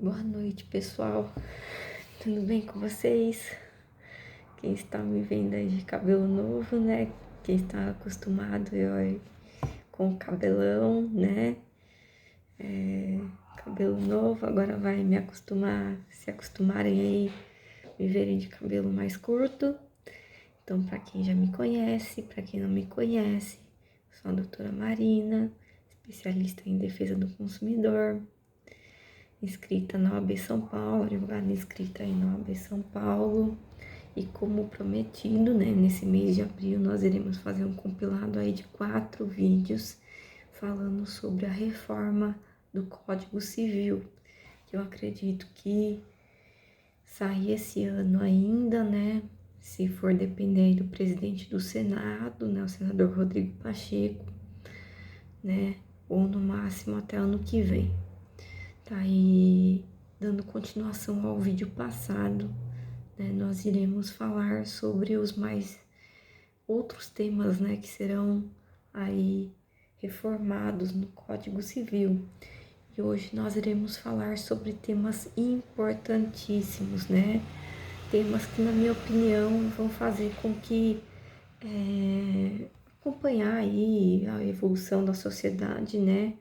Boa noite, pessoal. Tudo bem com vocês? Quem está me vendo aí de cabelo novo, né? Quem está acostumado eu, com o cabelão, né? Cabelo novo, agora vai se acostumarem aí, me verem de cabelo mais curto. Então, para quem já me conhece, para quem não me conhece, sou a doutora Marina, especialista em defesa do consumidor, inscrita na OAB São Paulo, advogada inscrita aí na OAB São Paulo. E como prometido, né, nesse mês de abril nós iremos fazer um compilado aí de 4 vídeos falando sobre a reforma do Código Civil, que eu acredito que sai esse ano ainda, né, se for depender do presidente do Senado, né, o senador Rodrigo Pacheco, né, ou no máximo até ano que vem. Tá aí dando continuação ao vídeo passado, né, nós iremos falar sobre os mais outros temas, né, que serão aí reformados no Código Civil. E hoje nós iremos falar sobre temas importantíssimos, né, temas que, na minha opinião, vão fazer com que acompanhar aí a evolução da sociedade, né,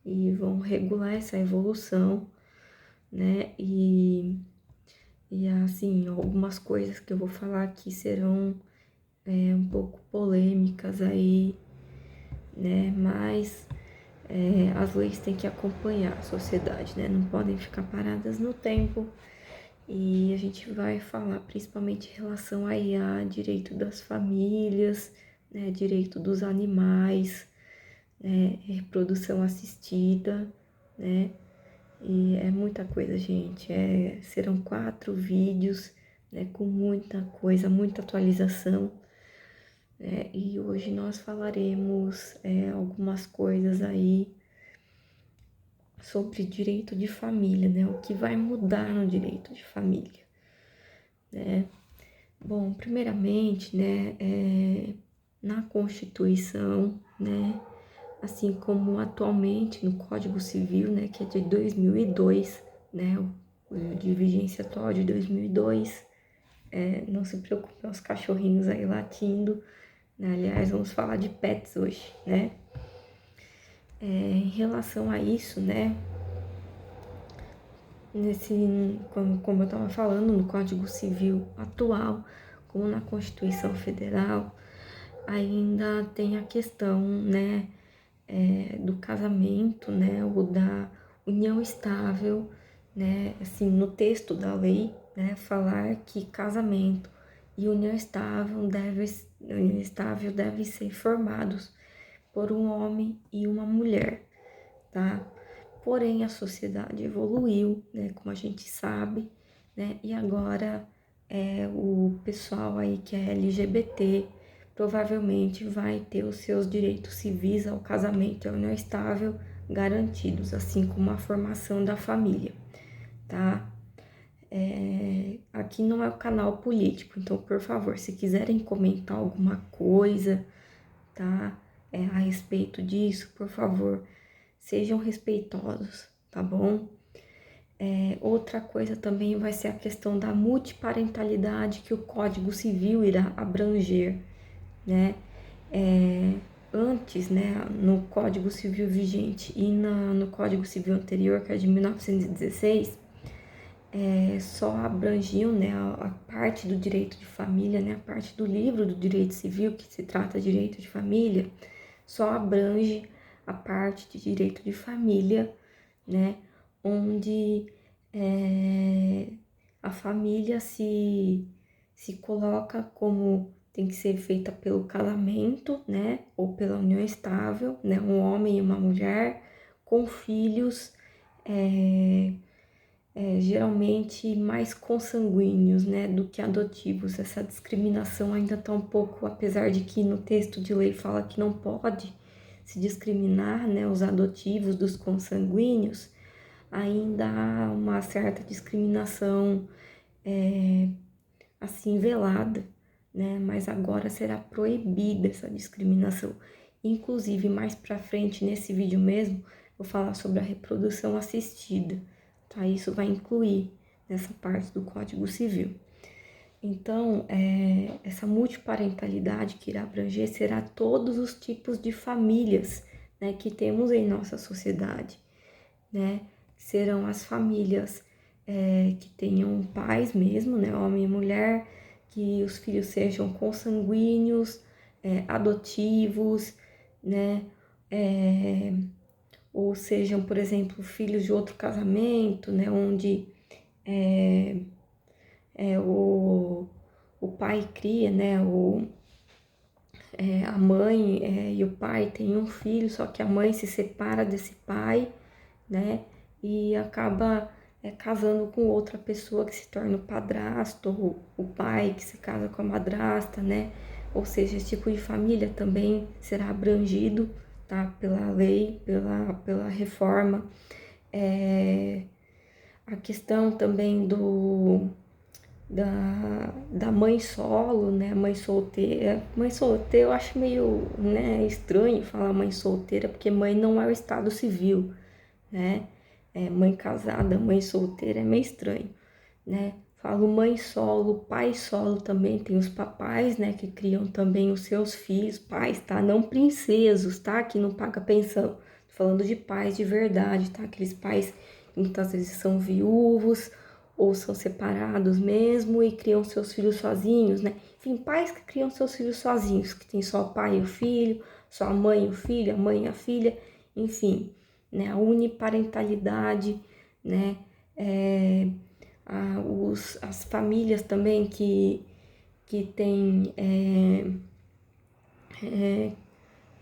e vão regular essa evolução, né, e assim, algumas coisas que eu vou falar aqui serão um pouco polêmicas aí, né? Mas as leis têm que acompanhar a sociedade, né? Não podem ficar paradas no tempo. E a gente vai falar principalmente em relação aí a direito das famílias, né? Direito dos animais, né? Reprodução assistida, né? E é muita coisa, gente. Serão 4 vídeos, né? Com muita coisa, muita atualização. E hoje nós falaremos algumas coisas aí sobre direito de família, né? O que vai mudar no direito de família, né? Bom, primeiramente, né, na Constituição, né, assim como atualmente no Código Civil, né, que é de 2002, né, o de vigência atual de 2002, não se preocupe, os cachorrinhos aí latindo, né? Aliás, vamos falar de pets hoje, né? Em relação a isso, né, como eu estava falando, no Código Civil atual, como na Constituição Federal, ainda tem a questão, né, do casamento, né, ou da união estável, né, assim, no texto da lei, né, falar que casamento e união estável devem ser formados por um homem e uma mulher, tá? Porém, a sociedade evoluiu, né, como a gente sabe, né, e agora o pessoal aí que é LGBT provavelmente vai ter os seus direitos civis ao casamento e à união estável garantidos, assim como a formação da família, tá? Aqui não é o canal político, então, por favor, se quiserem comentar alguma coisa, tá? A respeito disso, por favor, sejam respeitosos, tá bom? Outra coisa também vai ser a questão da multiparentalidade que o Código Civil irá abranger, né? Antes, né, no Código Civil vigente e no Código Civil anterior, que é de 1916, só abrangiam, né, a parte do direito de família, né, a parte do livro do direito civil, que se trata de direito de família, só abrange a parte de direito de família, né, onde a família se coloca como tem que ser feita pelo casamento, né, ou pela união estável, né, um homem e uma mulher com filhos, geralmente mais consanguíneos, né, do que adotivos. Essa discriminação ainda está um pouco, apesar de que no texto de lei fala que não pode se discriminar, né, os adotivos dos consanguíneos, ainda há uma certa discriminação assim velada, né, mas agora será proibida essa discriminação. Inclusive, mais para frente nesse vídeo mesmo, vou falar sobre a reprodução assistida, tá? Isso vai incluir nessa parte do Código Civil. Então, essa multiparentalidade que irá abranger será todos os tipos de famílias, né, que temos em nossa sociedade, né? Serão as famílias que tenham pais mesmo, né, homem e mulher, que os filhos sejam consanguíneos, adotivos, né, ou sejam, por exemplo, filhos de outro casamento, né, onde o pai cria, né, a mãe e o pai têm um filho, só que a mãe se separa desse pai, né, e acaba casando com outra pessoa que se torna o padrasto, ou o pai que se casa com a madrasta, né, ou seja, esse tipo de família também será abrangido, tá, pela lei, pela reforma. A questão também da mãe solo, né, mãe solteira. Mãe solteira eu acho meio, né, estranho falar mãe solteira, porque mãe não é o estado civil, né, mãe casada, mãe solteira é meio estranho, né. Falo mãe solo, pai solo também, tem os papais, né, que criam também os seus filhos, pais, tá, não princesos, tá, que não paga pensão, tô falando de pais de verdade, tá, aqueles pais que muitas vezes são viúvos, ou são separados mesmo e criam seus filhos sozinhos, né? Enfim, pais que criam seus filhos sozinhos, que tem só o pai e o filho, só a mãe e o filho, a mãe e a filha, enfim, né? A uniparentalidade, né? As famílias também que tem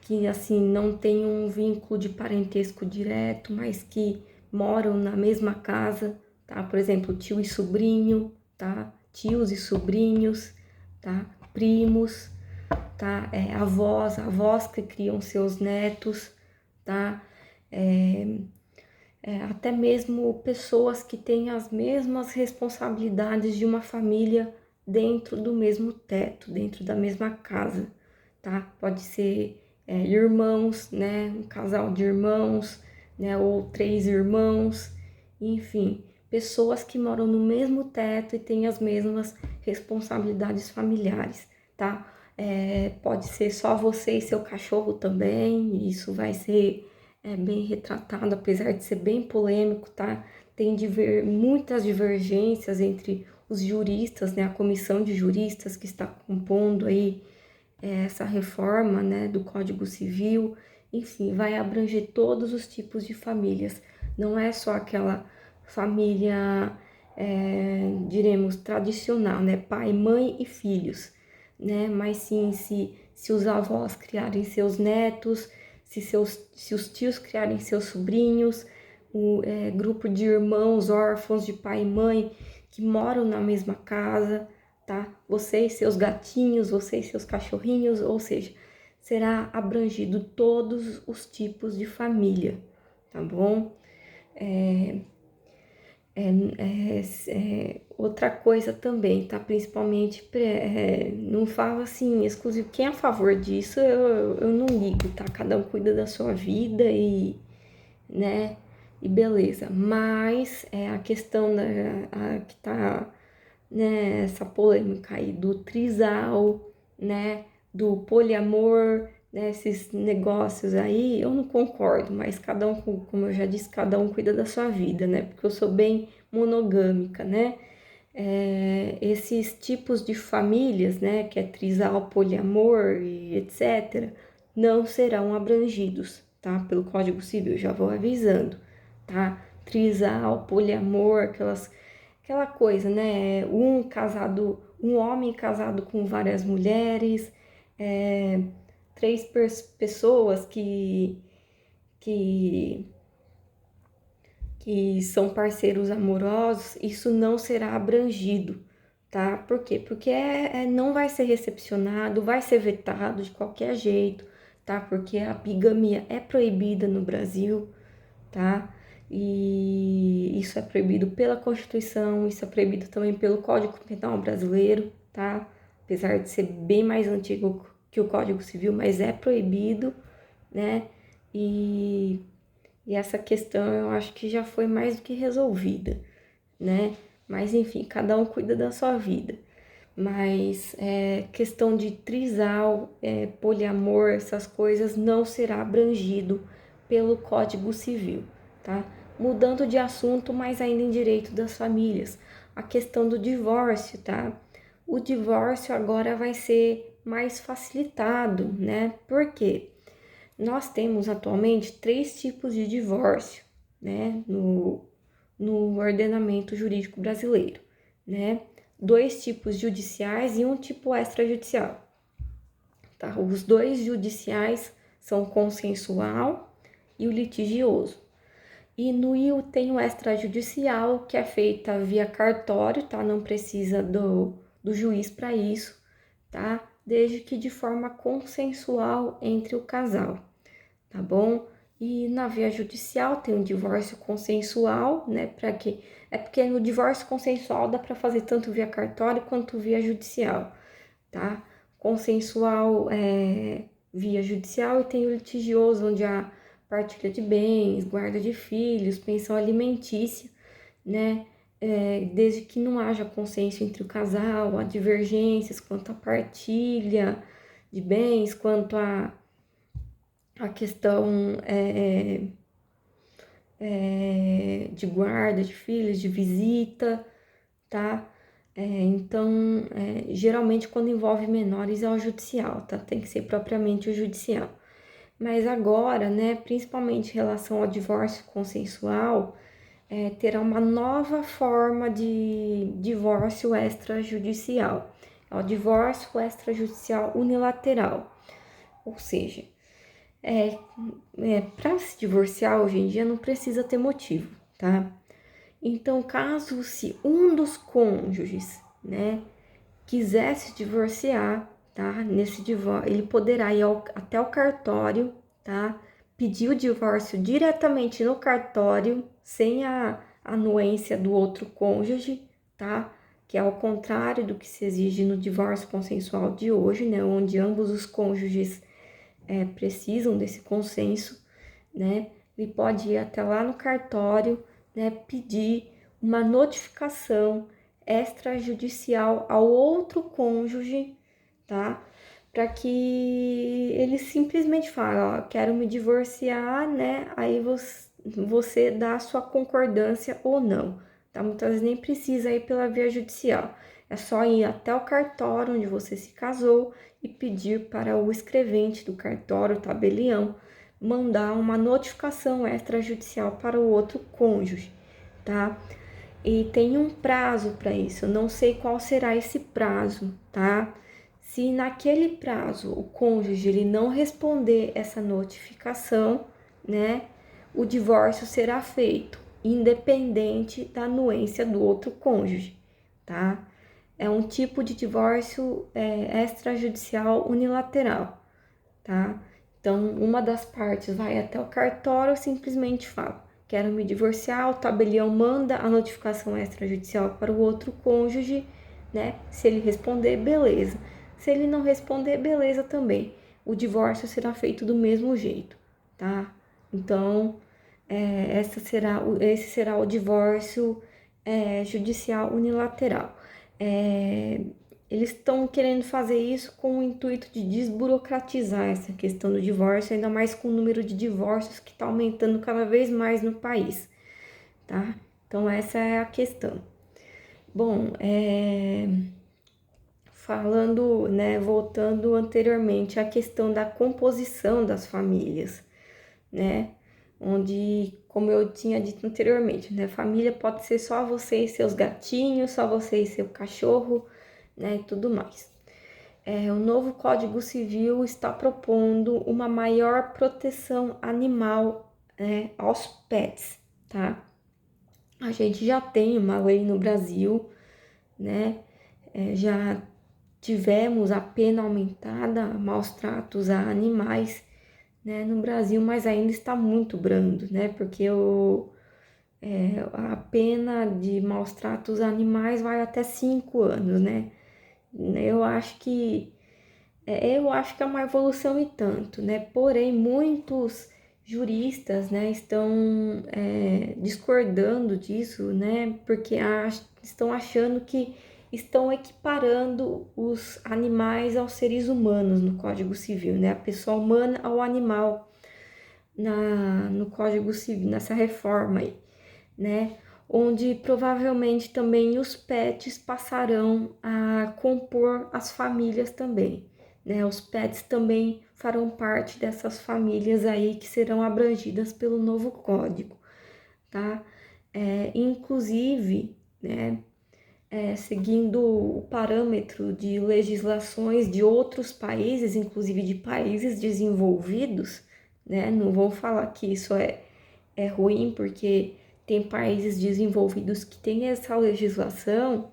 que assim não tem um vínculo de parentesco direto, mas que moram na mesma casa, tá? Por exemplo, tio e sobrinho, tá? Tios e sobrinhos, tá? Primos, tá? Avós que criam seus netos, tá? Até mesmo pessoas que têm as mesmas responsabilidades de uma família dentro do mesmo teto, dentro da mesma casa, tá? Pode ser irmãos, né? Um casal de irmãos, né? Ou 3 irmãos, enfim, pessoas que moram no mesmo teto e têm as mesmas responsabilidades familiares, tá? Pode ser só você e seu cachorro também, isso vai ser bem retratado, apesar de ser bem polêmico, tá? Tem muitas divergências entre os juristas, né? A comissão de juristas que está compondo aí essa reforma, né, do Código Civil, enfim, vai abranger todos os tipos de famílias. Não é só aquela família, diremos, tradicional, né? Pai, mãe e filhos, né? Mas sim, se os avós criarem seus netos, se os tios criarem seus sobrinhos, o grupo de irmãos órfãos de pai e mãe que moram na mesma casa, tá? Você e seus gatinhos, você e seus cachorrinhos, ou seja, será abrangido todos os tipos de família, tá bom? Outra coisa também, tá? Principalmente, não falo assim, exclusivo, quem é a favor disso, eu não ligo, tá? Cada um cuida da sua vida né, e beleza. Mas a questão que tá, né, essa polêmica aí do trisal, né, do poliamor, né, esses negócios aí, eu não concordo, mas cada um, como eu já disse, cada um cuida da sua vida, né, porque eu sou bem monogâmica, né, esses tipos de famílias, né, que é trisal, poliamor e etc., não serão abrangidos, tá, pelo Código Civil, já vou avisando, tá, trisal, poliamor, aquela coisa, né? Um homem casado com várias mulheres, 3 pessoas que, que são parceiros amorosos, isso não será abrangido, tá? Por quê? Porque não vai ser recepcionado, vai ser vetado de qualquer jeito, tá? Porque a bigamia é proibida no Brasil, tá? E isso é proibido pela Constituição, isso é proibido também pelo Código Penal brasileiro, tá? Apesar de ser bem mais antigo que o Código Civil, mas é proibido, né? E e essa questão eu acho que já foi mais do que resolvida, né? Mas enfim, cada um cuida da sua vida. Mas questão de trisal, poliamor, essas coisas não será abrangido pelo Código Civil, tá? Mudando de assunto, mas ainda em direito das famílias, a questão do divórcio, tá? O divórcio agora vai ser mais facilitado, né? Por quê? Nós temos atualmente 3 tipos de divórcio, né? No ordenamento jurídico brasileiro, né? 2 tipos judiciais e um tipo extrajudicial. Tá? Os 2 judiciais são o consensual e o litigioso. E no IU tem o extrajudicial, que é feita via cartório, tá? Não precisa do juiz para isso, tá? Desde que de forma consensual entre o casal, tá bom? E na via judicial tem o divórcio consensual, né? Para que é porque no divórcio consensual dá para fazer tanto via cartório quanto via judicial, tá? Consensual é via judicial e tem o litigioso, onde há partilha de bens, guarda de filhos, pensão alimentícia, né? Desde que não haja consenso entre o casal, há divergências quanto à partilha de bens, quanto a questão de guarda de filhos, de visita, tá? Então, geralmente quando envolve menores é o judicial, tá? Tem que ser propriamente o judicial. Mas agora, né, principalmente em relação ao divórcio consensual, terá uma nova forma de divórcio extrajudicial. É o divórcio extrajudicial unilateral. Ou seja, para se divorciar hoje em dia não precisa ter motivo, tá? Então, caso se um dos cônjuges, né, quiser se divorciar, tá? Nesse divórcio, ele poderá ir até o cartório, tá? Pedir o divórcio diretamente no cartório, sem a anuência do outro cônjuge, tá? Que é ao contrário do que se exige no divórcio consensual de hoje, né? Onde ambos os cônjuges precisam desse consenso, né? Ele pode ir até lá no cartório, né? Pedir uma notificação extrajudicial ao outro cônjuge, tá? Para que ele simplesmente fale, ó, quero me divorciar, né? Aí você dá a sua concordância ou não, tá? Muitas vezes nem precisa ir pela via judicial. É só ir até o cartório onde você se casou e pedir para o escrevente do cartório, o tabelião, mandar uma notificação extrajudicial para o outro cônjuge, tá? E tem um prazo para isso, eu não sei qual será esse prazo, tá? Se naquele prazo o cônjuge ele não responder essa notificação, né, o divórcio será feito, independente da anuência do outro cônjuge, tá? É um tipo de divórcio extrajudicial unilateral, tá? Então, uma das partes vai até o cartório, simplesmente fala: quero me divorciar, o tabelião manda a notificação extrajudicial para o outro cônjuge, né? Se ele responder, beleza. Se ele não responder, beleza também. O divórcio será feito do mesmo jeito, tá? Então, esse será o divórcio judicial unilateral. Eles estão querendo fazer isso com o intuito de desburocratizar essa questão do divórcio, ainda mais com o número de divórcios que está aumentando cada vez mais no país, tá? Então, essa é a questão. Bom, falando, né, voltando anteriormente à questão da composição das famílias, né? Onde, como eu tinha dito anteriormente, né, família pode ser só você e seus gatinhos, só você e seu cachorro, né, e tudo mais. O novo Código Civil está propondo uma maior proteção animal, né, aos pets, tá? A gente já tem uma lei no Brasil, né? Já tivemos a pena aumentada a maus tratos a animais, né, no Brasil, mas ainda está muito brando, né? Porque a pena de maus tratos a animais vai até 5 anos, né? Eu acho que é uma evolução e tanto, né? Porém, muitos juristas, né, estão discordando disso, né, porque estão achando que estão equiparando os animais aos seres humanos no Código Civil, né, a pessoa humana ao animal no Código Civil, nessa reforma aí, né, onde provavelmente também os pets passarão a compor as famílias também, né? Os pets também farão parte dessas famílias aí que serão abrangidas pelo novo código, tá? Inclusive, né, seguindo o parâmetro de legislações de outros países, inclusive de países desenvolvidos, né? Não vou falar que isso é ruim, porque tem países desenvolvidos que têm essa legislação.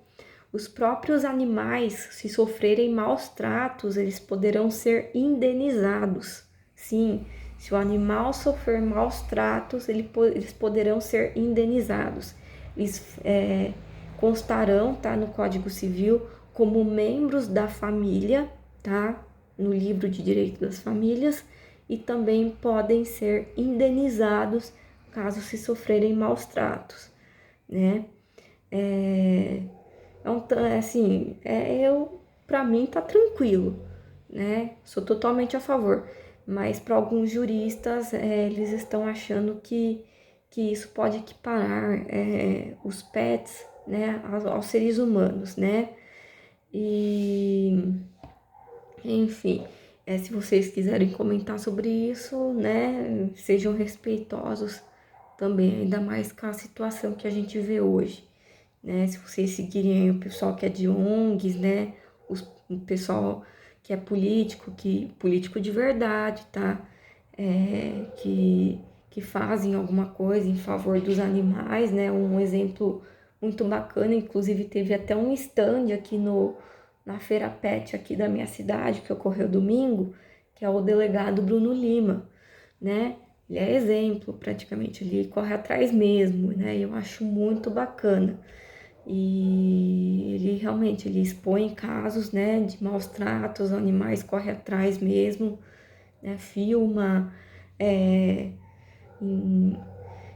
Os próprios animais, se sofrerem maus tratos, eles poderão ser indenizados. Sim, se o animal sofrer maus tratos, eles poderão ser indenizados. Eles constarão, tá, no Código Civil como membros da família, tá, no livro de direito das famílias, e também podem ser indenizados caso se sofrerem maus tratos, né? Então, assim, para mim tá tranquilo, né? Sou totalmente a favor, mas para alguns juristas eles estão achando que isso pode equiparar os pets, né, aos seres humanos, né? E, enfim, se vocês quiserem comentar sobre isso, né, sejam respeitosos também, ainda mais com a situação que a gente vê hoje, né? Se vocês seguirem o pessoal que é de ONGs, né, o pessoal que é político de verdade, tá? Que fazem alguma coisa em favor dos animais, né? Um exemplo muito bacana, inclusive teve até um stand aqui na Feira Pet aqui da minha cidade, que ocorreu domingo, que é o delegado Bruno Lima, né? Ele é exemplo, praticamente, ele corre atrás mesmo, né? Eu acho muito bacana. E ele realmente, ele expõe casos, né, de maus tratos, animais corre atrás mesmo, né, filma,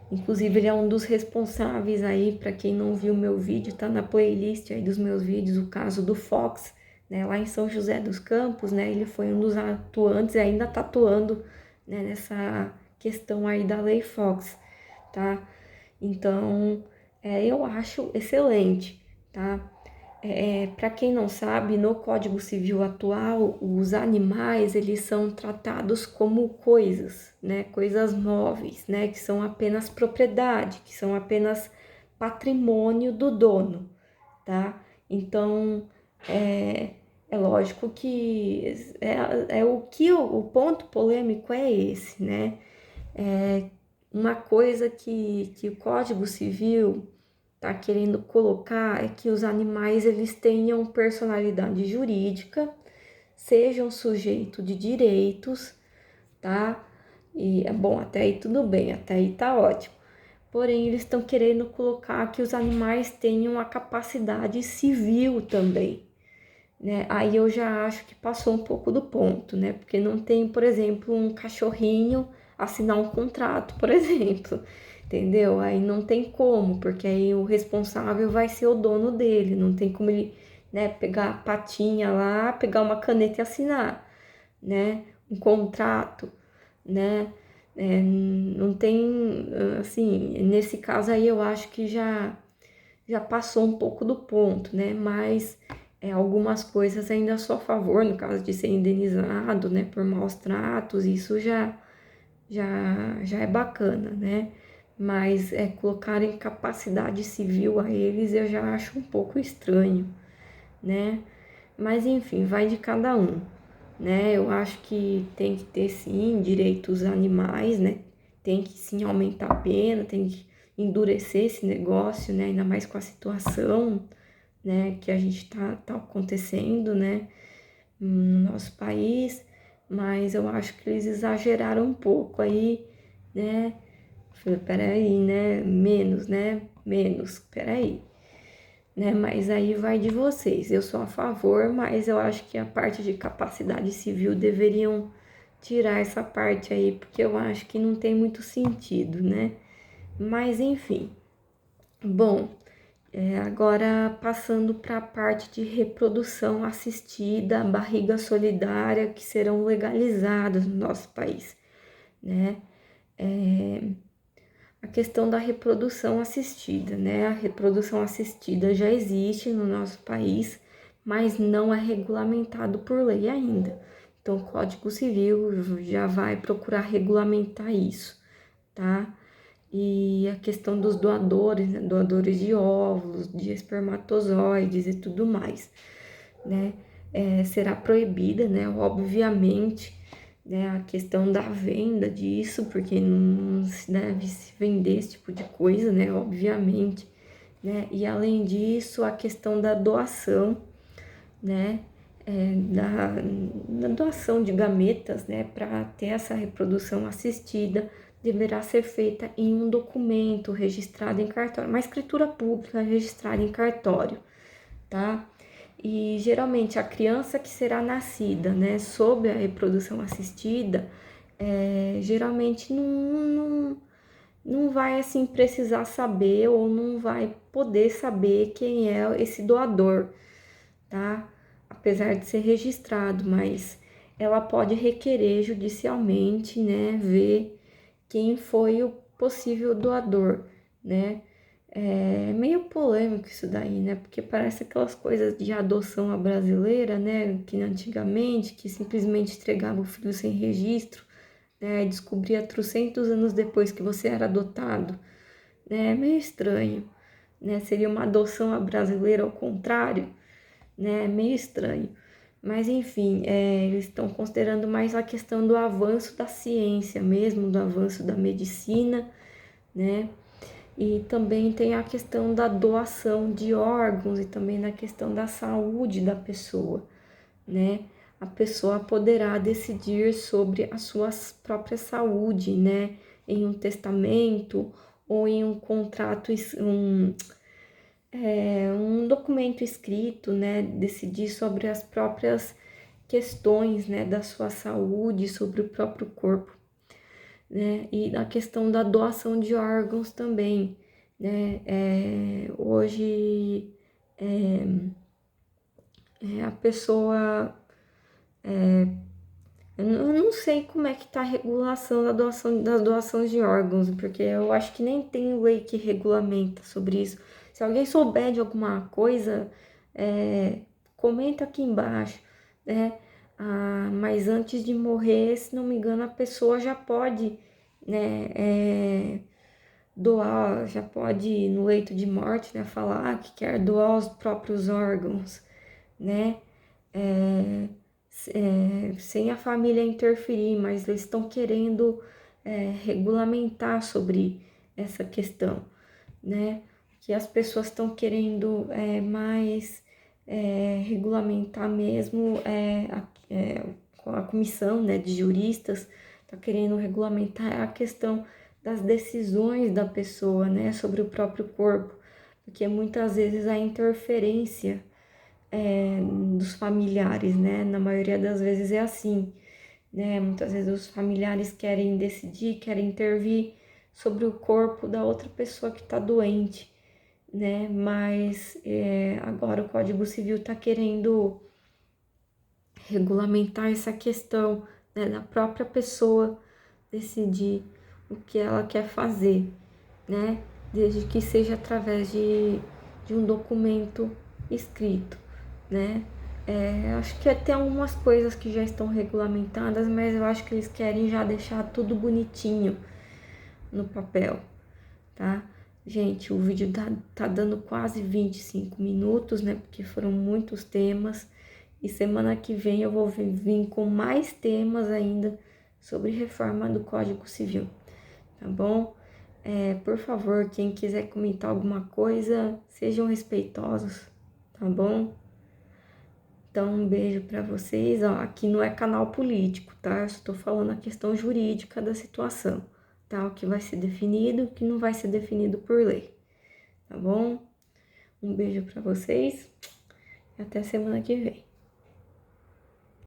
inclusive ele é um dos responsáveis aí, para quem não viu meu vídeo, tá na playlist aí dos meus vídeos, o caso do Fox, né, lá em São José dos Campos, né, ele foi um dos atuantes e ainda tá atuando, né, nessa questão aí da Lei Fox, tá? Então, eu acho excelente, tá? Para quem não sabe, no Código Civil atual, os animais, eles são tratados como coisas, né? Coisas móveis, né? Que são apenas propriedade, que são apenas patrimônio do dono, tá? Então, é lógico que o ponto polêmico é esse, né? Uma coisa que o Código Civil está querendo colocar é que os animais eles tenham personalidade jurídica, sejam sujeito de direitos, tá? E é bom, até aí tudo bem, até aí tá ótimo. Porém, eles estão querendo colocar que os animais tenham a capacidade civil também, né? Aí eu já acho que passou um pouco do ponto, né? Porque não tem, por exemplo, um cachorrinho assinar um contrato, por exemplo, entendeu? Aí não tem como, porque aí o responsável vai ser o dono dele, não tem como ele, né, pegar a patinha lá, pegar uma caneta e assinar, né? Um contrato, né? Não tem, assim, nesse caso aí eu acho que já passou um pouco do ponto, né? Mas algumas coisas ainda sou a favor, no caso de ser indenizado, né, por maus tratos, isso já é bacana, né? Mas colocarem capacidade civil a eles eu já acho um pouco estranho, né? Mas enfim, vai de cada um, né? Eu acho que tem que ter sim direitos animais, né? Tem que sim aumentar a pena, tem que endurecer esse negócio, né? Ainda mais com a situação, né, que a gente tá acontecendo, né, no nosso país, mas eu acho que eles exageraram um pouco aí, né, falei, peraí, né, menos, peraí, né, mas aí vai de vocês, eu sou a favor, mas eu acho que a parte de capacidade civil deveriam tirar essa parte aí, porque eu acho que não tem muito sentido, né? Mas enfim. Bom, agora passando para a parte de reprodução assistida, barriga solidária, que serão legalizadas no nosso país, né? A questão da reprodução assistida, né? A reprodução assistida já existe no nosso país, mas não é regulamentado por lei ainda. Então, o Código Civil já vai procurar regulamentar isso, tá? E a questão dos doadores, né? Doadores de óvulos, de espermatozoides e tudo mais, né? Será proibida, né? Obviamente, né? A questão da venda disso, porque não se deve se vender esse tipo de coisa, né? Obviamente, né? E além disso, a questão da doação, né? Da doação de gametas, né? Para ter essa reprodução assistida, deverá ser feita em um documento registrado em cartório, uma escritura pública registrada em cartório, tá? E geralmente a criança que será nascida, né, sob a reprodução assistida, geralmente não vai assim precisar saber ou não vai poder saber quem é esse doador, tá? Apesar de ser registrado, mas ela pode requerer judicialmente, né, ver quem foi o possível doador, né? É meio polêmico isso daí, né? Porque parece aquelas coisas de adoção à brasileira, né? Que antigamente, que simplesmente entregava o filho sem registro, né? Descobria trocentos anos depois que você era adotado, né? É meio estranho, né? Seria uma adoção à brasileira ao contrário, né? É meio estranho. Mas enfim, eles estão considerando mais a questão do avanço da ciência mesmo, do avanço da medicina, né? E também tem a questão da doação de órgãos e também na questão da saúde da pessoa, né? A pessoa poderá decidir sobre a sua própria saúde, né? Em um testamento ou em um contrato, um documento escrito, né? Decidir sobre as próprias questões, né? Da sua saúde, sobre o próprio corpo, né? E a questão da doação de órgãos também, né? Hoje a pessoa, eu não sei como é que tá a regulação da doação, das doações de órgãos, porque eu acho que nem tem lei que regulamenta sobre isso. Se alguém souber de alguma coisa, comenta aqui embaixo, né? Mas antes de morrer, se não me engano, a pessoa já pode, né, doar, já pode ir no leito de morte, né, falar que quer doar os próprios órgãos, né, sem a família interferir, mas eles estão querendo regulamentar sobre essa questão, né, que as pessoas estão querendo mais regulamentar mesmo com a comissão, né, de juristas, está querendo regulamentar a questão das decisões da pessoa, né, sobre o próprio corpo, porque muitas vezes a interferência dos familiares, né, na maioria das vezes é assim, né, muitas vezes os familiares querem decidir, querem intervir sobre o corpo da outra pessoa que está doente, né, mas agora o Código Civil está querendo regulamentar essa questão, né, da própria pessoa decidir o que ela quer fazer, né? Desde que seja através de um documento escrito, né? Acho que tem algumas coisas que já estão regulamentadas, mas eu acho que eles querem já deixar tudo bonitinho no papel, tá? Gente, o vídeo tá dando quase 25 minutos, né? Porque foram muitos temas. E semana que vem eu vou vir com mais temas ainda sobre reforma do Código Civil, tá bom? Por favor, quem quiser comentar alguma coisa, sejam respeitosos, tá bom? Então, um beijo para vocês. Ó, aqui não é canal político, tá? Eu estou falando a questão jurídica da situação, tá? O que vai ser definido, o que não vai ser definido por lei, tá bom? Um beijo para vocês e até semana que vem.